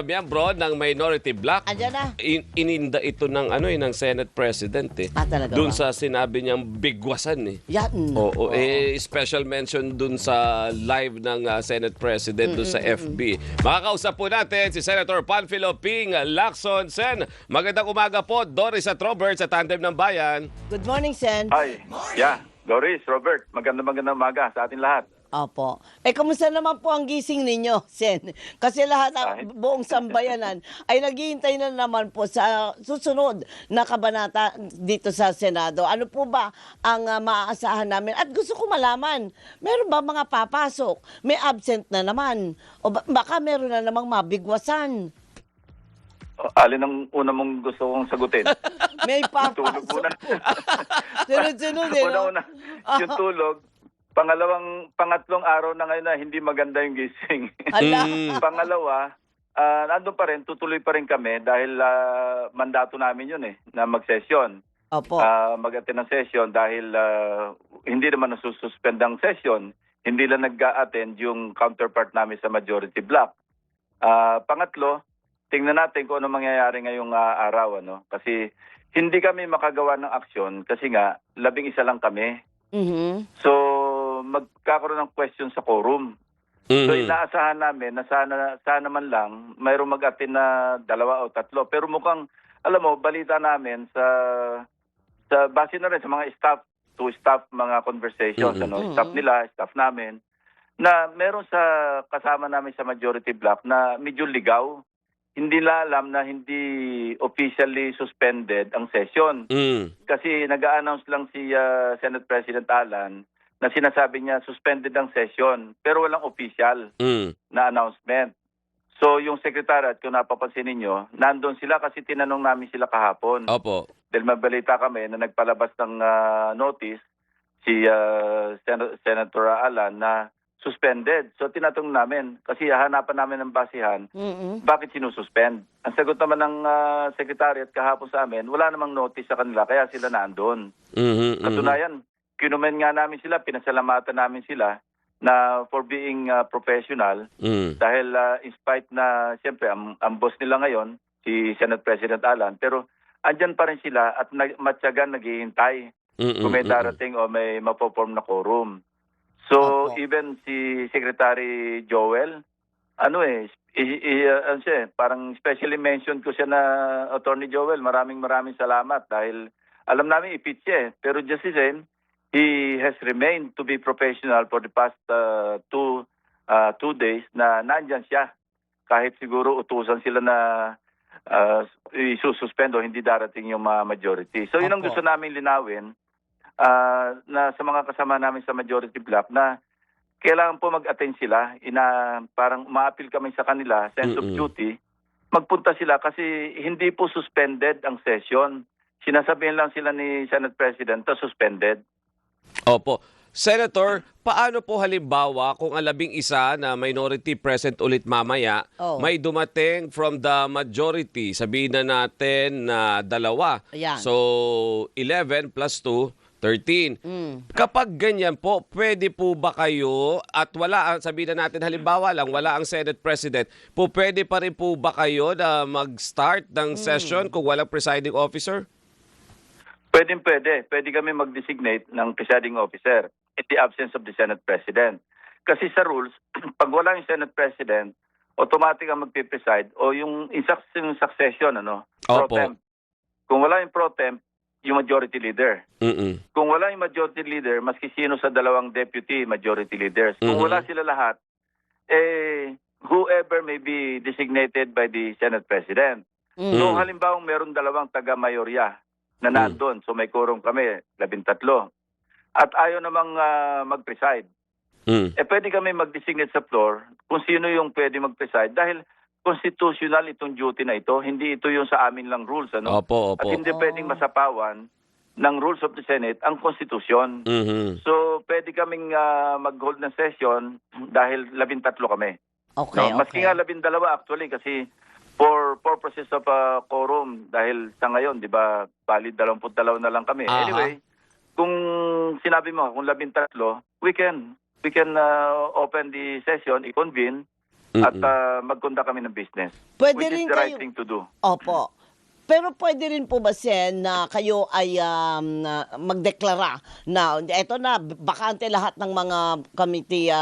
Miyembro ng minority bloc, Andyan na. ininda ito ng ng Senate President eh. Talaga Doon ba? sa sinabi niyang bigwasan eh. Yan. Oo, special mention dun sa live ng Senate President dun sa FB. Makakausap po natin si Senator Panfilo Ping Lacson. Sen, magandang umaga po. Doris at Robert sa Tandem ng Bayan. Good morning, Sen. Hi. Yeah. Doris, Robert, magandang umaga sa atin lahat. Opo. Kamusta naman po ang gising ninyo, Sen? Kasi lahat ng buong sambayanan ay naghihintay na naman po sa susunod na kabanata dito sa Senado. Ano po ba ang maaasahan namin? At gusto ko malaman, meron ba mga papasok? May absent na naman? O baka meron na namang mabigwasan? Alin ang una mong gusto kong sagutin? May Tulog muna. papasok. Sunod-sunod, eh, no? Una, yung tulog. Pangatlong araw na ngayon na hindi maganda yung gising. Ala. Pangalawa, nandun pa rin, tutuloy pa rin kami dahil mandato namin yun na mag-session. Opo. Mag-attend ng session dahil hindi naman nasususpend ang session. Hindi lang nag-attend yung counterpart namin sa majority block. Pangatlo, tingnan natin kung ano mangyayari ngayong araw. Kasi hindi kami makagawa ng aksyon kasi nga, 11 lang kami. Mhm. So, magkakaroon ng question sa quorum. So, inaasahan namin na sana man lang mayroong mag-attend na 2 o 3. Pero mukhang, alam mo, balita namin sa base na rin sa mga staff to staff mga conversations, staff nila, staff namin, na meron sa kasama namin sa majority block na medyo ligaw. Hindi la alam na hindi officially suspended ang session. Kasi nag-a-announce lang si Senate President Alan na sinasabi niya suspended ang session pero walang official na announcement. So yung secretariat, kung napapansin ninyo, nandun sila kasi tinanong namin sila kahapon. Opo. Dahil mabalita kami na nagpalabas ng notice si Senator Alan na suspended. So tinatanong namin, kasi hanapan namin ng basihan, bakit sinususpend? Ang sagot naman ng secretariat kahapon sa amin, wala namang notice sa kanila, kaya sila naandun. Katunayan, kinumen nga namin sila, pinasalamatan namin sila na for being professional dahil in spite na, siyempre, ang boss nila ngayon, si Senate President Alan, pero andyan pa rin sila at matyagan naghihintay kung may darating o may mapoform na quorum. So, even si Secretary Joel, parang specially mentioned ko siya na Attorney Joel, maraming salamat dahil alam namin ipit siya pero just the same, he has remained to be professional for the past 2 days na nandyan siya. Kahit siguro utusan sila na isususpend o hindi darating yung majority. So, yun ang gusto namin linawin. Na sa mga kasama namin sa majority block na kailangan po mag-attend sila, parang ma-appeal kami sa kanila, sense of duty, magpunta sila kasi hindi po suspended ang session. Sinasabihin lang sila ni Senate President na suspended. Opo. Senator, paano po halimbawa kung ang 11 na minority present ulit mamaya, may dumating from the majority, sabihin na natin na 2. Ayan. So, 11 plus 2, 13. Kapag ganyan po, pwede po ba kayo at sabihin na natin halimbawa lang, wala ang Senate President, pwede pa rin po ba kayo na mag-start ng session kung walang presiding officer? Pwede. Pwede kami mag-designate ng presiding officer in the absence of the Senate President. Kasi sa rules, pag wala yung Senate President, automatic ang magpipreside o yung succession, pro temp. Kung wala yung pro temp, yung majority leader. Kung wala yung majority leader, maski sino sa 2 deputy majority leaders. Kung wala sila lahat, whoever may be designated by the Senate President. So halimbawa meron 2 taga-mayorya na nandun. So may quorum kami, 13. At ayaw namang mag-preside. Pwede kami mag-designate sa floor kung sino yung pwede mag-preside dahil constitutional itong duty na ito. Hindi ito yung sa amin lang rules. Opo. At hindi pwedeng masapawan ng rules of the Senate ang konstitusyon. So pwede kaming mag-hold ng session dahil 13 kami. Okay, Maski nga 12 actually kasi for purposes of quorum dahil sa ngayon, di ba, valid 22 na lang kami. Anyway, kung sinabi mo, kung 13, we can open the session, i-convene, at magkunda kami ng business. Pwede which rin is the right kayo- thing to do. Opo. Pero pwede rin po ba, Sen, na kayo ay magdeklara na eto na, bakante lahat ng mga committee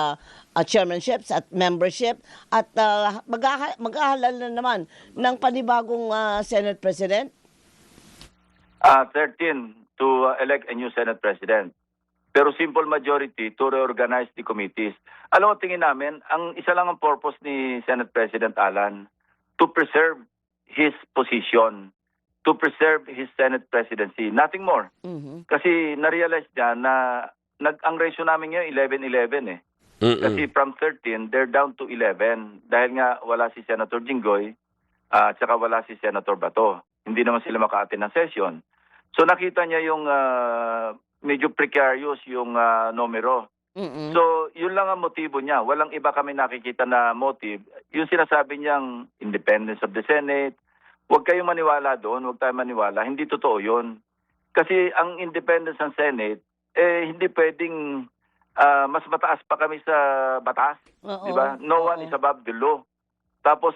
chairmanships at membership at mag-ahalal na naman ng panibagong Senate President? 13 to elect a new Senate President. Pero simple majority to reorganize the committees. Alam mo, tingin namin, ang isa lang ang purpose ni Senate President Alan, to preserve his position, to preserve his Senate presidency. Nothing more. Mhm. Kasi na-realize niya na ang ratio namin ngayon 11-11 eh. Kasi from 13, they're down to 11 dahil nga wala si Senator Jinggoy at saka wala si Senator Bato. Hindi naman sila maka-attend ng session. So nakita niya yung medyo precarious yung numero. Mhm. So yun lang ang motibo niya. Walang iba kami nakikita na motive. Yung sinasabi niyang independence of the Senate, huwag kayong maniwala doon, huwag tayong maniwala. Hindi totoo yun. Kasi ang independence ng Senate, hindi pwedeng mas mataas pa kami sa batas. Oo. Di ba? No Oo. one is above the law. Tapos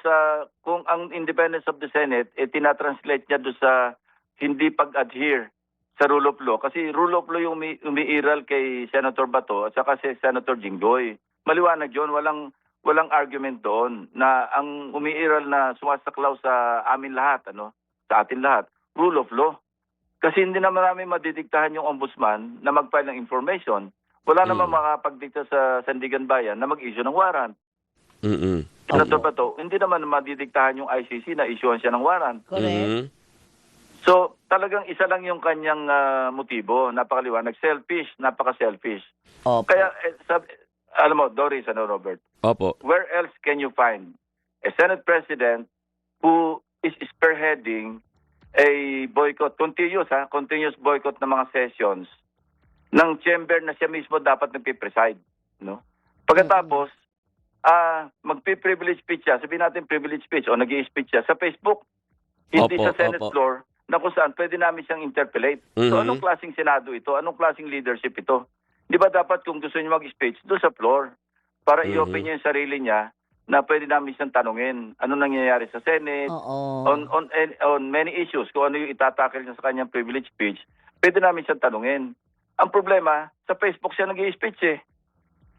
kung ang independence of the Senate, tinatranslate niya doon sa hindi pag-adhere sa rule of law. Kasi rule of law yung umiiral kay Senator Bato at saka si Senator Jinggoy. Maliwanag yun, walang argument doon na ang umiiral na sumasaklaw sa amin lahat, sa atin lahat, rule of law. Kasi hindi naman namin madidiktahan yung ombudsman na mag-file ng information. Wala naman makapagdikta sa Sandigan Bayan na mag-issue ng warrant. Senator Bato, hindi naman madidiktahan yung ICC na issuean siya ng warrant. Correct. So talagang isa lang yung kanyang motibo, napakaliwanag, selfish, napaka-selfish. Opo. Kaya alam mo, Doris, Robert, Opo. where else can you find a Senate President who is spearheading a boycott, continuous boycott ng mga sessions ng chamber na siya mismo dapat nagpipreside, no? Pagkatapos, magpi-privilege speech siya, sabihin natin privilege speech o nag-i-speech siya sa Facebook, hindi Opo, sa Senate opo. floor, na kung saan pwede namin siyang interpellate. So anong klaseng Senado ito? Anong klaseng leadership ito? Di ba dapat kung gusto niyo mag-speech, doon sa floor, para i-open niya yung sarili niya na pwede namin siyang tanungin. Ano nangyayari sa Senate, Oo. on many issues, kung ano yung itatakil niya sa kanyang privilege speech, pwede namin siyang tanungin. Ang problema, sa Facebook siya nag-i-speech eh.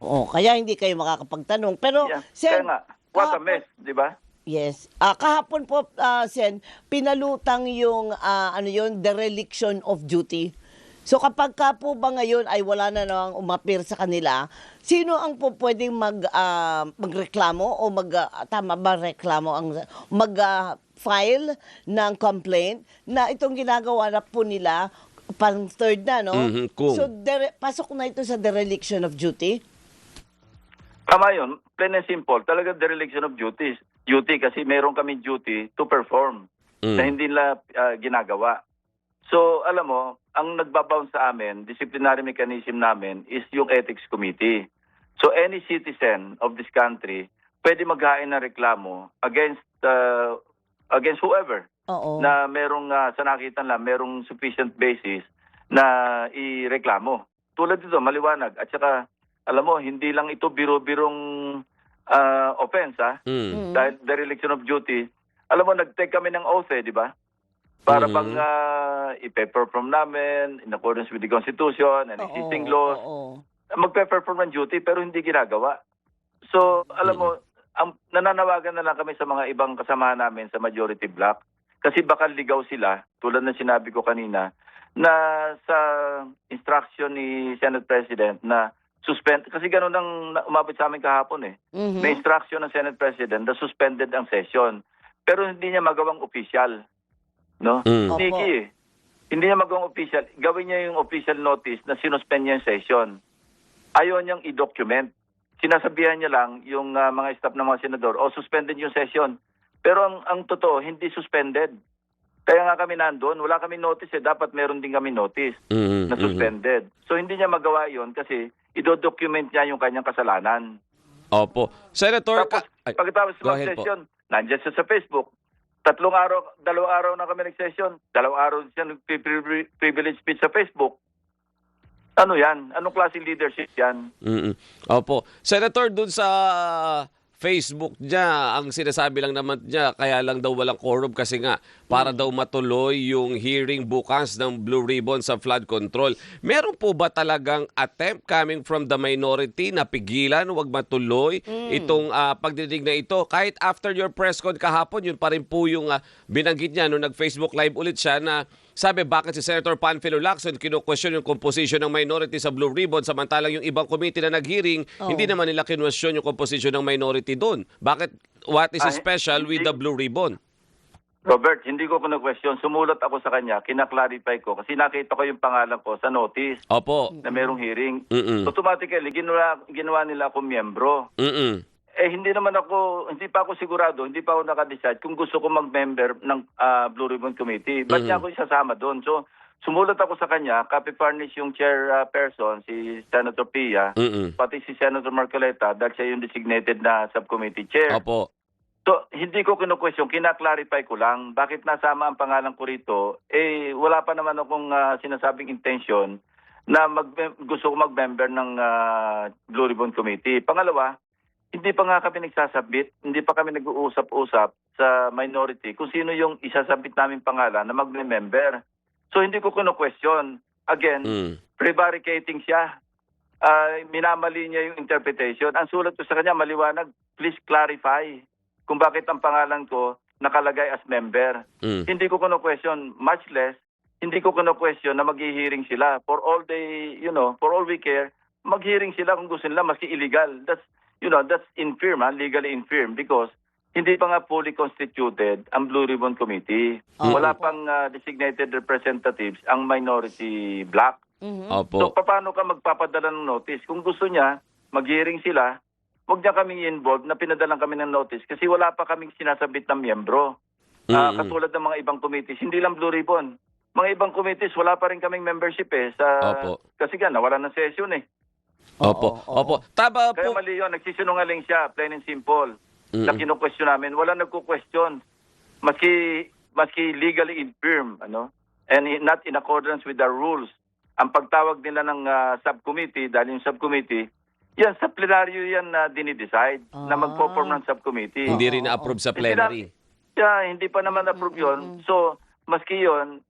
Oo, kaya hindi kayo makakapagtanong. Pero, Yeah. Sen, Kaya nga, what a kahapon- mess, di ba? Yes. Kahapon po, Sen, pinalutang yung, dereliction of duty. So kapag ka po ba ngayon ay wala na namang umapir sa kanila, sino ang po pwedeng magreklamo o tama ba reklamo mag-file ng complaint na itong ginagawa na po nila pang third na, no? Kung. So pasok na ito sa dereliction of duty? Tama yun, plain and simple. Talaga dereliction of duty kasi meron kami duty to perform na hindi nila ginagawa. So, alam mo, ang nagbabound sa amin, disciplinary mechanism namin is yung ethics committee. So, any citizen of this country pwede maghain ng reklamo against whoever Oo. na merong, sa nakita lang, merong sufficient basis na ireklamo. Tulad dito, maliwanag. At saka, alam mo, hindi lang ito biro-birong offense, dahil dereliction of duty. Alam mo, nag-take kami ng oath, di ba? Para bang i-perform namin in accordance with the Constitution and existing laws. Oo. Magpe-perform ng duty pero hindi ginagawa. So, alam mo, nananawagan na lang kami sa mga ibang kasamahan namin sa majority block kasi baka ligaw sila, tulad ng sinabi ko kanina, na sa instruction ni Senate President na suspend, kasi gano'n ang umabot sa amin kahapon eh. Mhm. May instruction ng Senate President na suspended ang session. Pero hindi niya magawang official. No? Opo. Nikki, hindi niya magawang official. Gawin niya yung official notice na sinuspend niya yung session. Ayaw niyang i-document. Sinasabihan niya lang yung mga staff ng mga senador, suspended yung session. Pero ang totoo, hindi suspended. Kaya nga kami nandun, wala kami notice dapat meron din kami notice na suspended. So hindi niya magawa yon kasi i-document niya yung kanyang kasalanan. Opo. Senator, Tapos, pagkatapos Go ahead po. mag-session, nandiyan siya sa Facebook. 2 araw na kami nag-session. 2 araw siya nag-privilege speech sa Facebook. Ano yan? Anong klaseng leadership yan? Opo. Senator, dun sa Facebook niya, ang sinasabi lang naman niya, kaya lang daw walang quorum kasi nga para daw matuloy yung hearing bukas ng Blue Ribbon sa flood control. Meron po ba talagang attempt coming from the minority na pigilan, wag matuloy itong pagdidig na ito? Kahit after your press con kahapon, yun pa rin po yung binanggit niya nung nag-Facebook Live ulit siya na sabi bakit si Senator Panfilo Lacson kino-question yung composition ng minority sa Blue Ribbon samantalang yung ibang committee na nag-hearing, hindi naman nila kinwestiyon yung composition ng minority doon. Bakit? What is special with the Blue Ribbon? Robert, hindi ko question. Sumulat ako sa kanya, kinaklarify ko kasi nakita ko yung pangalan ko sa notice Opo. na merong hearing. Mm-mm. Automatically, ginawa nila akong miyembro. Hindi pa ako sigurado, hindi pa ako nakadecide kung gusto ko mag-member ng Blue Ribbon Committee. Ba't niya ako isasama doon? So, sumulat ako sa kanya, copy furnish yung chairperson, si Senator Pia, pati si Senator Marcoleta, dahil siya yung designated na subcommittee chair. Opo. So, hindi ko kinu-question, kinaklarify ko lang. Bakit nasama ang pangalan ko rito? Wala pa naman akong sinasabing intention na gusto ko mag-member ng Blue Ribbon Committee. Pangalawa, hindi pa nga kami nagsasabit, hindi pa kami nag-uusap-usap sa minority kung sino yung isasabit namin pangalan na mag-member. So hindi ko kinu-question. Again, prevaricating siya. Minamali niya yung interpretation. Ang sulat ko sa kanya, maliwanag, please clarify kung bakit ang pangalan ko nakalagay as member. Hindi ko kinu-question, much less, hindi ko kinu-question na mag-hearing sila. For all we care, mag-hearing sila kung gusto nila, maski illegal. That's infirm, legally infirm because hindi pa nga fully constituted ang Blue Ribbon Committee. Wala pang designated representatives ang minority bloc. Opo. So paano ka magpapadala ng notice? Kung gusto niya, mag-hearing sila, huwag niya kaming involved na pinadalan kami ng notice kasi wala pa kaming sinasabit ng miyembro. Katulad ng mga ibang committees, hindi lang Blue Ribbon. Mga ibang committees, wala pa rin kaming membership kasi nga, nawala ng session Opo. Tama Kaya po. mali yun, nagsisinungaling siya, plain and simple. Na kinu-question namin, wala nagku-question. Maski legally infirm, and not in accordance with the rules. Ang pagtawag nila ng subcommittee, dahil yung subcommittee, yan, sa plenaryo yan na dinidecide na mag-form ng subcommittee. Hindi rin na-approve sa plenary. Hindi pa naman approve yun. So, maski yun,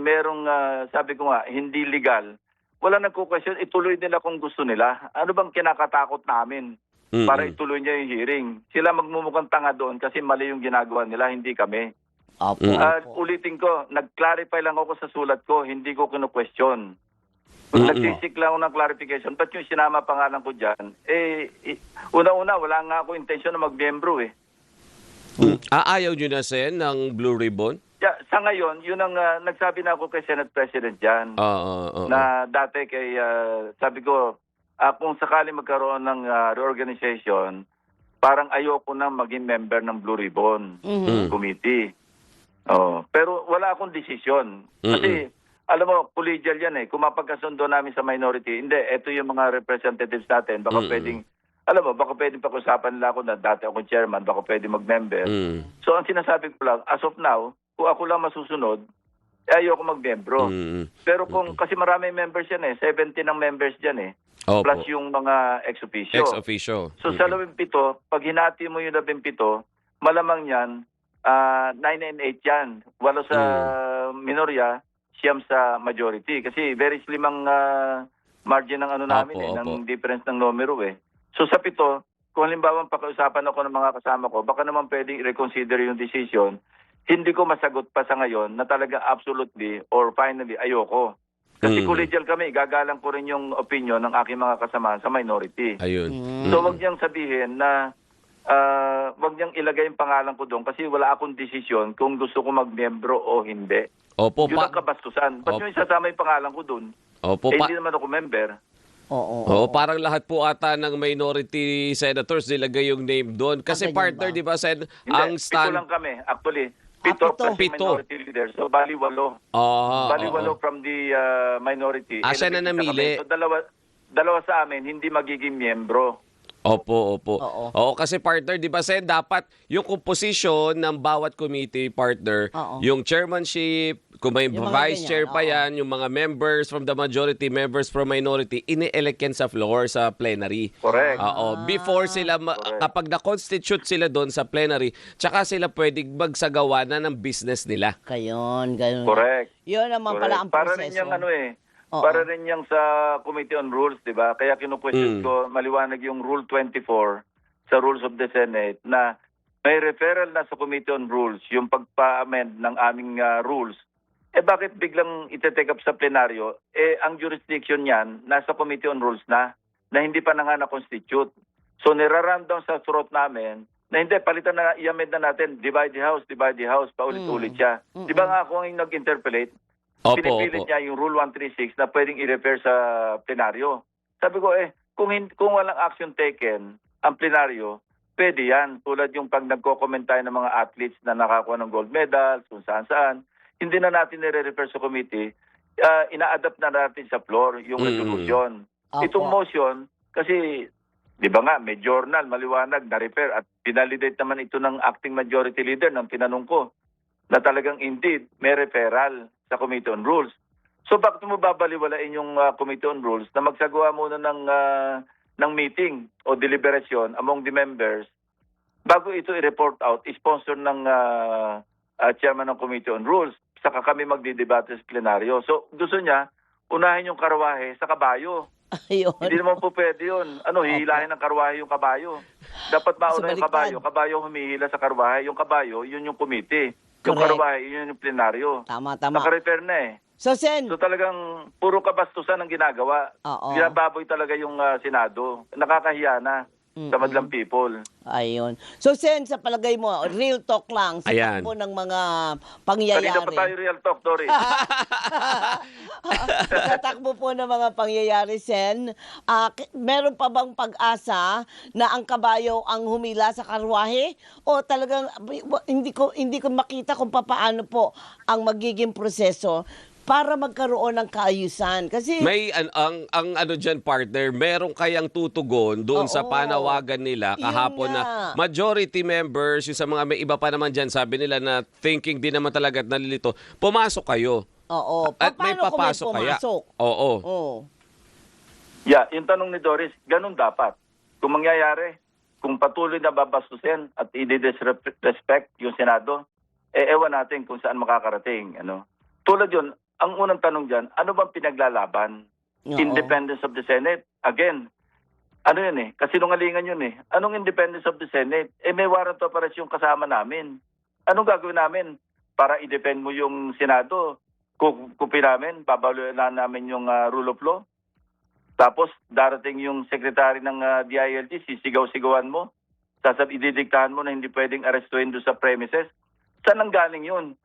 merong, sabi ko nga, hindi legal. Wala nagko-question, ituloy nila kung gusto nila. Ano bang kinakatakot namin para ituloy niya yung hearing? Sila magmumukhang tanga doon kasi mali yung ginagawa nila, hindi kami. Ulitin ko, nag-clarify lang ako sa sulat ko, hindi ko kinu-question. Kung nagsisik lang ako ng clarification, ba't yung sinama pangalan ko dyan? Una-una, wala nga ako intensyon na mag-membro Ayaw nyo na, Sen, ng Blue Ribbon? Sa ngayon, yun ang nagsabi na ako kay Senate President dyan. Na dati sabi ko, kung sakali magkaroon ng reorganization, parang ayoko na maging member ng Blue Ribbon Committee. Pero wala akong desisyon. Kasi, alam mo, collegial yan Kung mapagkasundo namin sa minority, hindi, eto yung mga representatives natin, baka pwedeng, baka pwedeng pag-usapan nila ako na dati akong chairman, baka pwedeng mag-member. So, ang sinasabi ko lang, as of now, kung ako lang masusunod, ayoko mag-membro. Pero kasi maraming members yan 70 ng members dyan Opo. Plus yung mga ex-officio. Ex-officio. So sa 17, pag hinati mo yung 17, malamang yan, 9 and 8 yan. 8 sa minorya, 9 sa majority. Kasi very slim ang margin ng namin ng difference ng numero So sa 7, kung halimbawa pakiusapan ako ng mga kasama ko, baka naman pwedeng i-reconsider yung decision. Hindi ko masagot pa sa ngayon na talaga absolutely or finally ayoko. Kasi collegial kami, gagalang ko rin yung opinion ng aking mga kasama sa minority. Ayun. So wag niyang sabihin na wag niyang ilagay yung pangalan ko doon kasi wala akong desisyon kung gusto ko mag-membro o hindi. Opo. Yun ang kabastusan. Ba't yung isasama yung pangalan ko doon? Opo. Hindi naman ako member. Parang lahat po ata ng minority senators nilagay yung name doon. Kasi partner, di ba, Sen, ang Hindi, stand... 7 lang kami. Actually, 7 plus minority leaders. So, bali 8. Bali 8 from the minority. Siya na namili. So, dalawa sa amin, hindi magiging miyembro. Opo. Oo, kasi partner, di ba, Sen, dapat yung composition ng bawat committee partner, yung chairmanship, Kung may Yung mga vice chair ganyan, pa oo. yan, yung mga members from the majority, members from minority, ini-elect yan sa floor, sa plenary. Correct. Oo. Before sila, Correct. kapag na-constitute sila doon sa plenary, tsaka sila pwedeng magsagawa na ng business nila. Kayon, ganun. Correct. Yun naman pala ang Para proseso. rin yung ano eh. Oo. Para rin yung sa Committee on Rules, di ba? Kaya kinu-question ko, maliwanag yung Rule 24 sa Rules of the Senate na may referral na sa Committee on Rules, yung pagpa-amend ng aming rules. Bakit biglang ite-take up sa plenaryo? Ang jurisdiction niyan, nasa Committee on Rules na hindi pa na nga na-constitute. So niraramdam sa throat namin na hindi, palitan na, i-amend na natin, divide the house, paulit-ulit siya. Di ba nga ako ang nag-interpolate? Opo, Pinipilit opo. niya yung Rule 136 na pwedeng i-refer sa plenaryo. Sabi ko, kung walang action taken ang plenaryo, pwede yan. Tulad yung pag nagko-comment tayo ng mga athletes na nakakuha ng gold medals, kung saan-saan, hindi na natin nire-refer sa committee, ina-adapt na natin sa floor yung resolution. Opo. Itong motion, kasi, di ba nga, may journal, maliwanag, na-refer, at pinalidate naman ito ng acting majority leader ng tinanong ko, na talagang indeed may referral sa Committee on Rules. So bakit mo babaliwalain yung Committee on Rules na magsagawa muna ng meeting o deliberation among the members bago ito i-report out, sponsor ng chairman ng Committee on Rules, saka kami magdidebate sa plenaryo. So gusto niya, unahin yung karwahe sa kabayo. Ayun. Hindi naman po pwede yun. Hihilahin ng karwahe yung kabayo. Dapat mauna yung kabayo. Baliktad. Kabayo humihila sa karwahe. Yung kabayo, yun yung committee. Yung Correct. karwahe, yun yung plenaryo. Tama. Naka-refer na eh. So, Sen, So talagang puro kabastusan ang ginagawa. Oo. Ginababoy talaga yung Senado. Nakakahiya na sa madlang people. ayun. So, Sen, sa palagay mo, real talk lang sa Ayan. takbo ng mga pangyayari. Kanina pa tayo real talk, Doris. Sa takbo po ng mga pangyayari, Sen, meron pa bang pag-asa na ang kabayo ang humila sa karwahe? O talagang hindi ko makita kung paano po ang magiging proseso para magkaroon ng kaayusan. Kasi May ang ano diyan, partner, meron kayang tutugon doon sa Oo. panawagan nila Yun kahapon na nga. majority members, yung sa mga may iba pa naman diyan, sabi nila na thinking din naman talaga at nalilito, pumasok kayo. oo, At may paano kung may papasok kaya. pumasok? Oo. Oo. Yeah, yung tanong ni Doris, ganun dapat. Kung mangyayari, kung patuloy na babastusin at i-disrespect yung Senado, ewan natin kung saan makakarating. Tulad yun, ang unang tanong dyan, ano bang pinaglalaban? Oo. Independence of the Senate? Again, ano yun eh? Kasinungalingan yun eh. Anong independence of the Senate? May warrant of arrest yung kasama namin. Anong gagawin namin? Para i-defend mo yung Senado? Kukupi namin, babaluin na namin yung rule of law? Tapos darating yung secretary ng DILG, sisigaw-sigawan mo? Ididiktahan mo na hindi pwedeng arrestuin doon sa premises? Saan ang galing yun?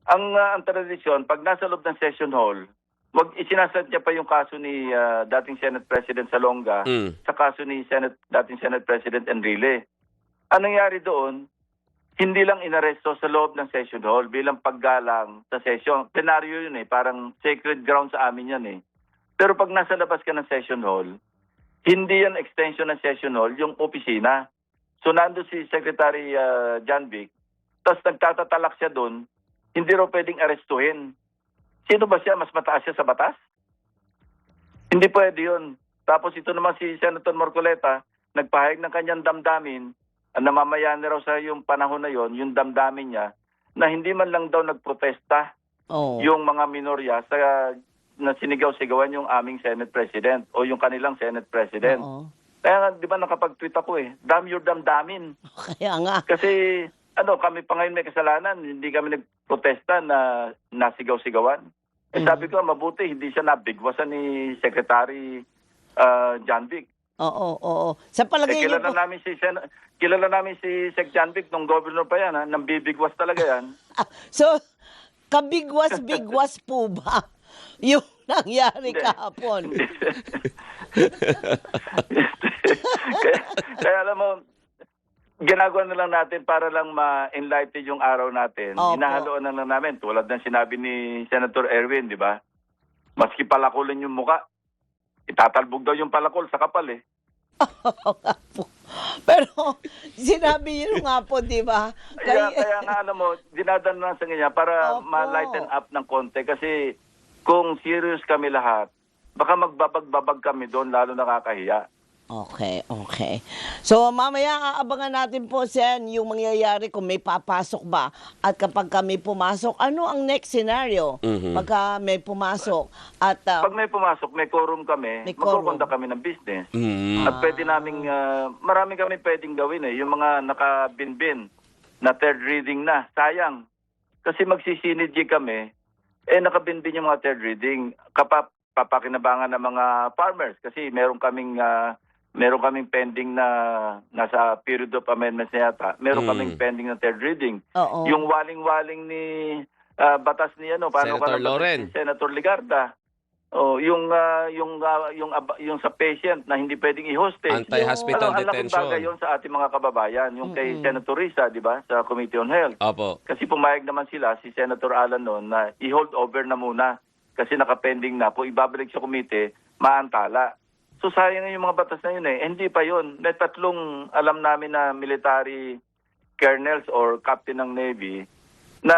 Ang tradisyon, pag nasa loob ng session hall, isinasad niya pa yung kaso ni dating Senate President Salonga sa kaso ni dating Senate President Enrile. Anong nangyari doon? Hindi lang inaresto sa loob ng session hall bilang paggalang sa session. Plenaryo yun eh, parang sacred ground sa amin yan eh. Pero pag nasa labas ka ng session hall, hindi yan extension ng session hall, yung opisina. So nandun si Secretary John Vic, tapos nagtatatalak siya doon, hindi raw pwedeng arestuhin. Sino ba siya? Mas mataas siya sa batas? Hindi pwede yun. Tapos ito naman si Senator Marcoleta, nagpahayag ng kanyang damdamin, namamayan raw sa yung panahon na yon, yung damdamin niya, na hindi man lang daw nagprotesta Oo. yung mga minorya na sinigaw-sigawan yung aming Senate President o yung kanilang Senate President. Oo. Kaya nga, di ba nakapag-tweet ako eh, damn your damdamin. Kaya nga. Kasi kami pa ngayon may kasalanan, hindi kami nagprotesta na nasigaw-sigawan. Sabi ko, mabuti, hindi siya nabigwasan ni Secretary John Vic. Oo. Sa palagay niyo Kilala po, namin si Sec John Vic nung governor pa yan, nang bibigwas talaga yan. so, kabigwas-bigwas po ba yung nangyari Hindi. kahapon? kaya alam mo, ginagawa na lang natin para lang ma-enlighten yung araw natin. Opo. Hinahaloan na lang namin. Tulad ng sinabi ni Senator Erwin, di ba? Maski palakulin yung muka, itatalbog daw yung palakol sa kapal eh. Oo nga po. Pero sinabi niyo nga po, di ba? Kaya nga alam mo, dinadanasan niya para Opo. ma-lighten up ng konti kasi kung serious kami lahat, baka magbabag-babag kami doon lalo nakakahiya. Okay, okay. So mamaya aabangan natin po, Sen, yung mangyayari kung may papasok ba. At kapag kami pumasok, ano ang next scenario? Pagka may pumasok at Pag may pumasok, may quorum kami, May quorum. magkukonda kami ng business. Mm. At pwede naming, marami kami pwedeng gawin Yung mga nakabinbin na third reading na. Sayang. Kasi magsisinidji kami, nakabinbin yung mga third reading. Papakinabangan ng mga farmers kasi meron kaming pending na nasa period of amendments na yata. Meron kaming pending na third reading. Oo. Yung waling-waling ni batas ni paano Senator Loren. ni Senator Ligarda. Oh, yung sa patient na hindi pwedeng i-hostage. Anti-hospital Ang laking detention. bagay yun sa ating mga kababayan. Yung kay Senator Risa, di ba, sa Committee on Health. Opo. Kasi pumayag naman sila, si Senator Alan noon, na i-hold over na muna. Kasi nakapending na. Kung ibabalik sa komite, maantala. So sayang yung mga batas na yun Hindi pa yun. May tatlong alam namin na military colonels or captain ng Navy na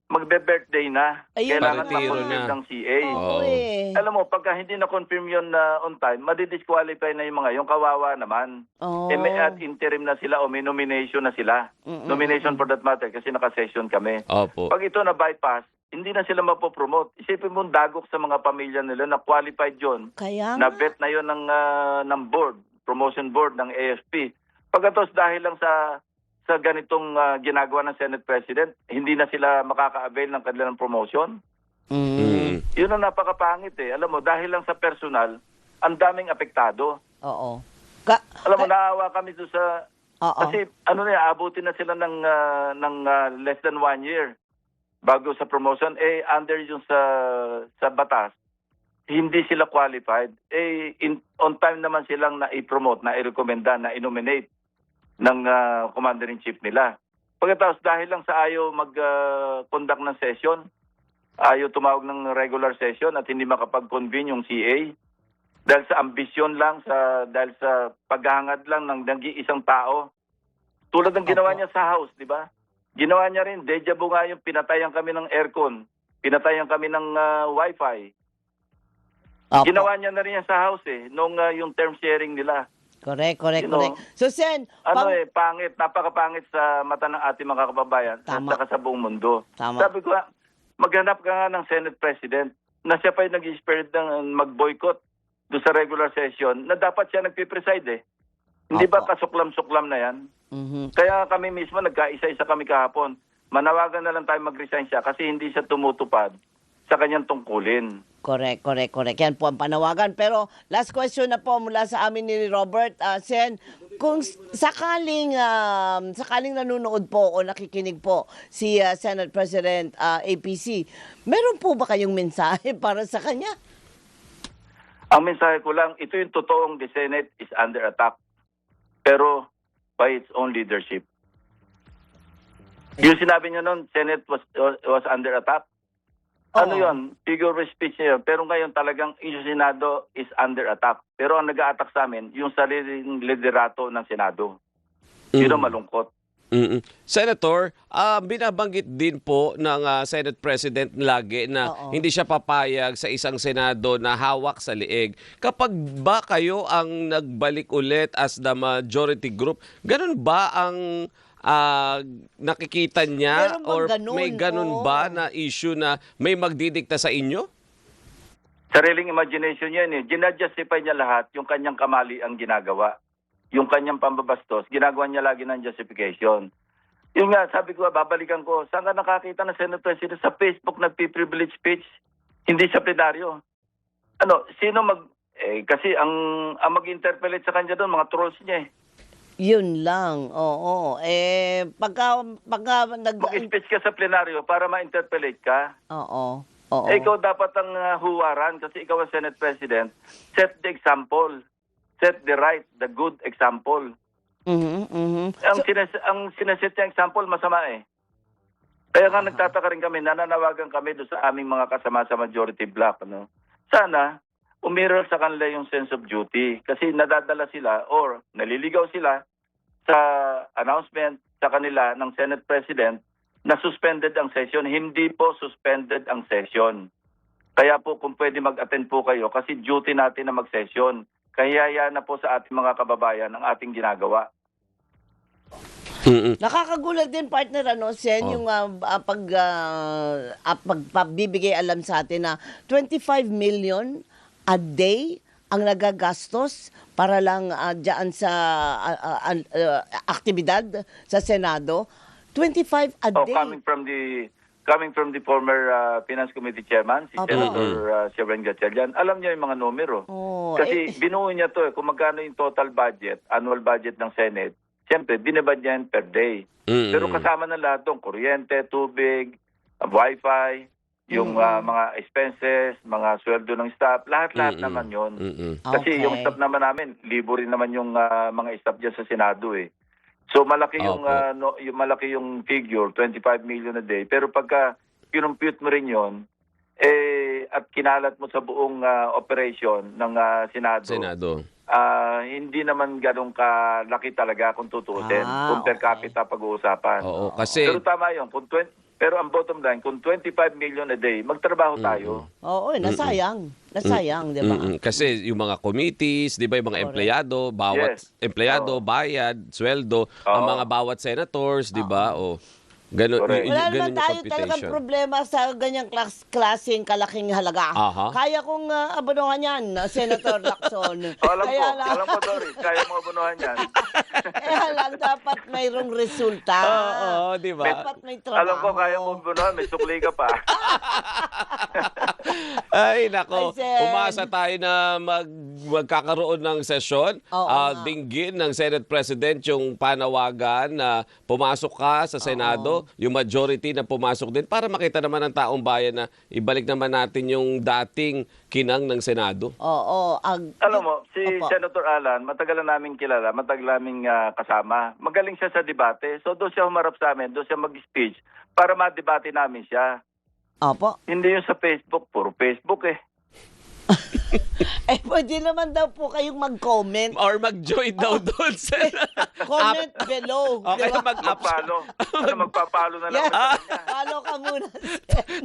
magbe-birthday na. Ayun. Kailangan Paretiro ma-confirm na. ng CA. Oo Oo. eh. Alam mo, pagka hindi na-confirm yun na on time, madidisqualify na yung mga yung kawawa naman. Oo. May at interim na sila o may nomination na sila. Nomination for that matter kasi naka-session kami. Opo. Pag ito na bypass, hindi na sila mapopromote. Isipin mo dagok sa mga pamilya nila na qualified yon, Kaya na nga. vet na yon ng board, promotion board ng AFP. Pagkatapos dahil lang sa ganitong ginagawa ng Senate President, hindi na sila makaka-avail ng kanilang promotion. Mm. Yun ang napakapangit Alam mo, dahil lang sa personal, ang daming apektado. Oo. Alam mo, naawa kami doon sa... Oo. Kasi abutin na sila ng less than 1 year bago sa promotion. Under yung sa batas, hindi sila qualified. On time naman silang na-promote, na-recommenda, na-nominate ng Commander-in-Chief nila. Pagkatapos dahil lang sa ayaw mag-conduct ng session, ayaw tumawag ng regular session at hindi makapag-convene yung CA, dahil sa ambisyon lang, dahil sa paghahangad lang ng nag-iisang tao. Tulad ng ginawa niya sa House, di ba? Ginawa niya rin, deja vu nga yung pinatayan kami ng aircon, pinatayan kami ng wifi. Opo. Ginawa niya na rin yan sa House nung yung term sharing nila. Correct. You know, So, Sen, pangit, napakapangit sa mata ng ating mga kababayan at Tama. saka sa buong mundo. Tama. Sabi ko, maghanap ka nga ng Senate President na siya pa'y nag-spirit ng mag-boycott doon sa regular session na dapat siya nagpipreside Hindi ba Opo. kasuklam-suklam na yan? Mhm. Kaya kami mismo nagkaisa-isa kami kahapon. Manawagan na lang tayo mag-resign siya kasi hindi siya tumutupad sa kanyang tungkulin. Correct. Yan po ang panawagan. Pero last question na po mula sa amin ni Robert. Sen, kung sakaling nanonood po o nakikinig po si Senate President APC, meron po ba kayong mensahe para sa kanya? Ang mensahe ko lang, ito yung totoong the Senate is under attack. Pero by its own leadership. Yung sinabi niya noon, Senate was under attack. Ano Oo. yon? Figure of speech niya yun. Pero ngayon talagang yung Senado is under attack. Pero ang nag-a-attack sa amin, yung sariling liderato ng Senado. Yun ang malungkot. Mm-mm. Senator, binabanggit din po ng Senate President lagi na Oo. hindi siya papayag sa isang Senado na hawak sa liig. Kapag ba kayo ang nagbalik ulit as the majority group, ganun ba ang nakikita niya? Meron bang Or ganun? may ganun Oo. ba na issue na may magdidikta sa inyo? Sariling imagination yan Ginajustify niya lahat yung kanyang kamali ang ginagawa. Yung kanyang pambabastos, ginagawa niya lagi ng justification. Yun nga, sabi ko, babalikan ko, saan ka nakakita ng Senate President sa Facebook nagpi-privilege speech? Hindi sa plenaryo. Sino kasi ang mag-interpellate sa kanya doon, mga trolls niya Yun lang. Oo. Pagka Mag-speech ka sa plenaryo para ma-interpellate ka. Oo. Oo. Ikaw dapat ang huwaran kasi ikaw ang Senate President. Set the example. Set the right, the good example. Mhm. Ang sineset niya example, masama Kaya nga nagtataka rin kami, nananawagan kami doon sa aming mga kasama sa majority block. Sana, umiral sa kanila yung sense of duty. Kasi nadadala sila or naliligaw sila sa announcement sa kanila ng Senate President na suspended ang session. Hindi po suspended ang session. Kaya po kung pwede mag-attend po kayo kasi duty natin na mag-session. Kaya na po sa ating mga kababayan ang ating ginagawa. Nakakagulat din, partner, Sen, yung pagbibigay alam sa atin na 25 million a day ang nagagastos para lang dyan sa aktibidad sa Senado. 25 a day. Coming from the former Finance Committee Chairman, si Senator Sherwin Gatchalian, alam niya yung mga numero. Kasi binuo niya to kung magkano yung total budget, annual budget ng Senate. Siyempre, binibad niya yan per day. Pero kasama na lahat doon, kuryente, tubig, wifi, yung mga expenses, mga sweldo ng staff, lahat-lahat naman yon. Kasi yung staff naman namin, libo rin naman yung mga staff dyan sa Senado eh. So malaki yung malaki yung figure, 25 million a day. Pero pagka kinumpute mo rin yon at kinalat mo sa buong operation ng Senado. Hindi naman ganun kalaki talaga kung tutuusin. Kung per capita pag-uusapan. Oo, kasi pero tama yun. Pero ang bottom line, kung 25 million a day, magtrabaho tayo. Oo, nasayang. Nasayang, di ba? Kasi yung mga committees, di ba, yung mga empleyado, bawat empleyado, bayad, sweldo, ang mga bawat senators, di ba? O ganun, Wala naman ganun yung tayo talagang computation. problema sa ganyang klaseng kalaking halaga. Kaya kong abonohan yan, Senator Lacson. Alam ko, Doris, kaya mo abunuhan yan. Kaya lang, dapat mayroong resulta. Oo, di ba? Dapat may trabaho. Alam ko, kaya mo abunuhan, may sukli ka pa. Ay, nako. Ay, Sen. Umasa tayo na magkakaroon ng sesyon. Dinggin ng Senate President yung panawagan na pumasok ka sa Senado, yung majority na pumasok din para makita naman ng taong bayan na ibalik naman natin yung dating kinang ng Senado. Oo. Alam mo, si Senator Alan, matagal na namin kilala, matagal namin kasama. Magaling siya sa debate. So doon siya humarap sa amin, doon siya mag-speech para ma-debate namin siya. Opo. Hindi yung sa Facebook, puro Facebook eh. Pwede naman daw po kayong mag-comment. Or mag-join daw doon sa... Comment below. Okay, Diba? Magpalo. Magpapalo na lang. Follow ka muna.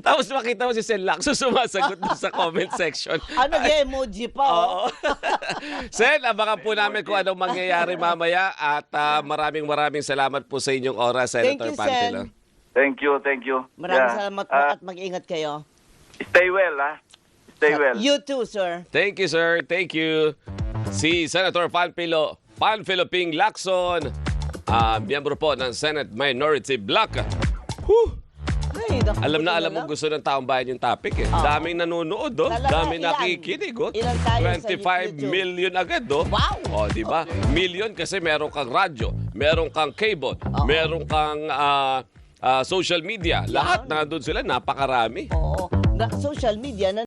Tapos makita mo si Sen Lacson sumasagot doon sa comment section. Nag-emoji pa. Oo. Sen, abangan po namin kung anong mangyayari mamaya at maraming salamat po sa inyong oras, Senator Thank you, Pantilo. Thank you. Maraming salamat po at mag-ingat kayo. Stay well, Stay well. You too, sir. Thank you, sir. Thank you. Si Senator Panfilo Ping Lacson, miyembro po ng Senate Minority Bloc. Ay, Alam mo gusto ng taong bayan yung topic eh. Daming nanonood, daming nakikinig. Ilan tayo sa 25 YouTube? million agad, Wow! Di ba? Million kasi meron kang radyo, meron kang cable, meron kang social media. Lahat na doon sila, napakarami. Oo. Social media na